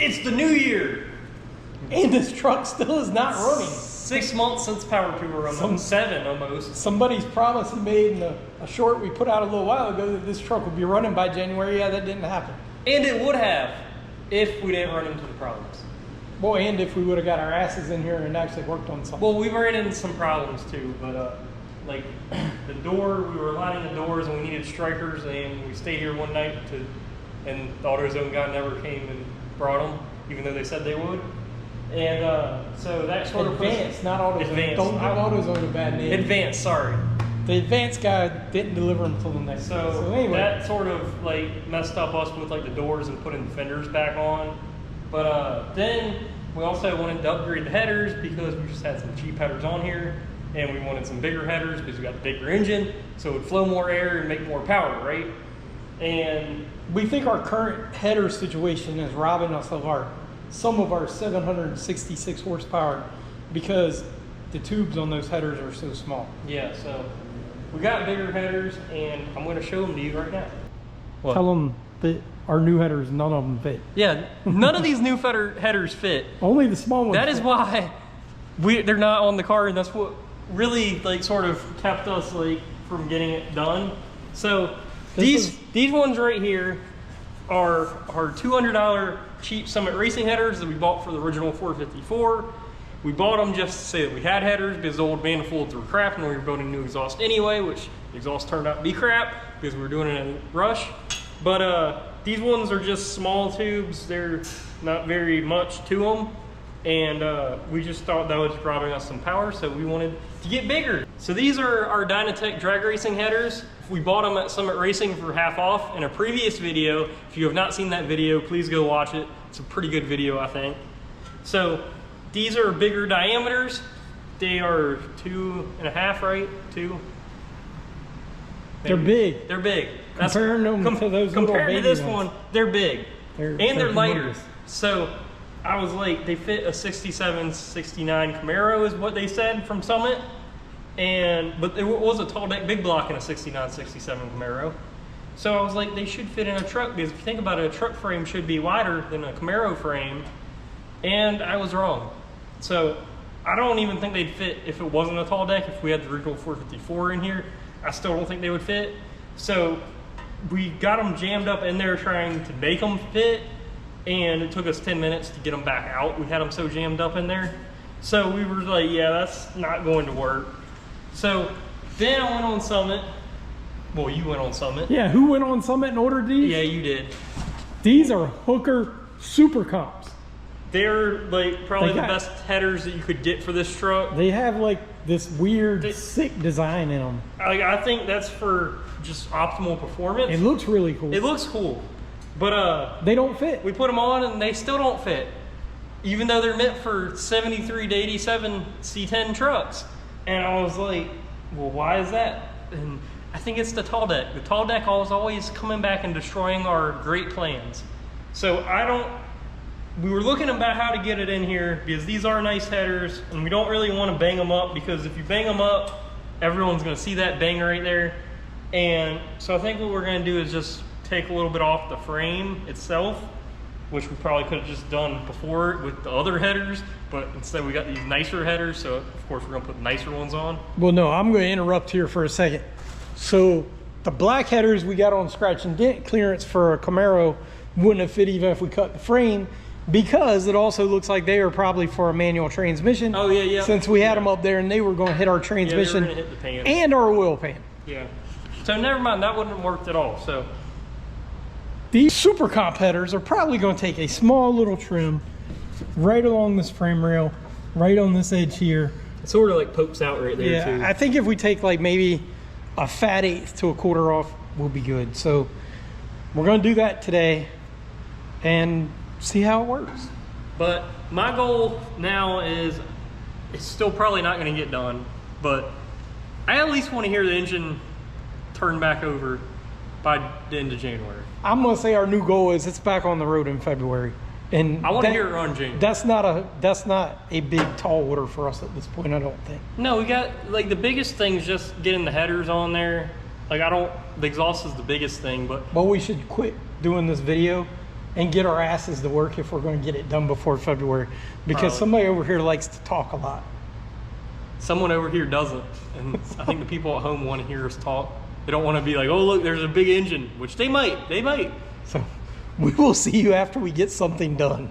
It's the new year! And this truck still is not running. 6 months since power tour, almost. 7 almost. Somebody's promise he made in a short we put out a little while ago that this truck would be running by January. Yeah, that didn't happen. And it would have if we didn't run into the problems. Well, and if we would have got our asses in here and actually worked on something. Well, we ran into some problems too, but like the door, we were lining the doors and we needed strikers, and we stayed here one night and the AutoZone guy never came and brought them, even though they said they would. And so that sort of Advanced, not AutoZone. Advanced. Don't give AutoZone a bad name. Advanced, sorry. The Advanced guy didn't deliver them until the next day. So anyway, that sort of like messed up us with like the doors and putting the fenders back on. But then we also wanted to upgrade the headers because we just had some cheap headers on here, and we wanted some bigger headers because we got the bigger engine, so it would flow more air and make more power, right? And we think our current header situation is robbing us of some of our 766 horsepower because the tubes on those headers are so small. Yeah, so we got bigger headers, and I'm going to show them to you right now. What? Tell them that our new headers, none of them fit. Yeah, none of these new headers fit. Only the small ones. That is why they're not on the car, and that's what really like sort of kept us like from getting it done. So these ones right here are our $200 cheap Summit Racing headers that we bought for the original 454. We bought them just to say that we had headers because the old manifolds were crap and we were building new exhaust anyway, which the exhaust turned out to be crap because we were doing it in a rush. But these ones are just small tubes. They're not very much to them. And we just thought that was robbing us some power, so we wanted to get bigger. So these are our Dynatech drag racing headers. We bought them at Summit Racing for half off in a previous video. If you have not seen that video, please go watch it. It's a pretty good video, I think. So these are bigger diameters. They are 2.5, right? 2. Maybe. They're big. They're big. Comparing them to those compared to this ones. one, they're big. They're lighter. Humongous. So I was like, they fit a 67, 69 Camaro is what they said from Summit. But it was a tall deck big block in a 69, 67 Camaro. So I was like, they should fit in a truck, because if you think about it, a truck frame should be wider than a Camaro frame. And I was wrong. So I don't even think they'd fit if it wasn't a tall deck. If we had the original 454 in here, I still don't think they would fit. So we got them jammed up in there trying to make them fit, and it took us 10 minutes to get them back out. We had them so jammed up in there. So we were like, yeah, that's not going to work. So then I went on Summit. Well, you went on Summit. Yeah, who went on Summit and ordered these? Yeah, you did. These are Hooker Super Comps. They're like probably the best headers that you could get for this truck. They have like this weird, sick design in them. I think that's for just optimal performance. It looks really cool. It looks cool, but they don't fit. We put them on and they still don't fit, even though they're meant for 73 to 87 C10 trucks. And I was like, well, why is that? And I think it's the tall deck. The tall deck was always coming back and destroying our great plans. So we were looking about how to get it in here because these are nice headers, and we don't really want to bang them up, because if you bang them up, everyone's going to see that bang right there. And so I think what we're going to do is just take a little bit off the frame itself, which we probably could have just done before with the other headers, but instead we got these nicer headers, so of course we're going to put nicer ones on. Well, no, I'm going to interrupt here for a second. So the black headers we got on scratch and dent clearance for a Camaro wouldn't have fit even if we cut the frame, because it also looks like they are probably for a manual transmission. Oh yeah, yeah. Since we had them up there and they were going to hit our transmission, they were gonna hit the pan. And our oil pan. Yeah. So never mind, that wouldn't have worked at all. So these Super Comp headers are probably going to take a small little trim right along this frame rail, right on this edge here. It sort of like pokes out right there too. I think if we take like maybe a fat 1/8 to a quarter off, we'll be good. So we're going to do that today and see how it works. But my goal now is, it's still probably not going to get done, but I at least want to hear the engine turn back over by the end of January. I'm going to say our new goal is it's back on the road in February. And I want to hear it run, January. That's not a big tall order for us at this point, I don't think. No, we got like the biggest thing is just getting the headers on there. Like the exhaust is the biggest thing, but we should quit doing this video and get our asses to work if we're going to get it done before February. Because Probably. somebody over here likes to talk a lot. Someone over here doesn't, and I think the people at home want to hear us talk. They don't want to be like, oh look, there's a big engine, which they might. So we will see you after we get something done.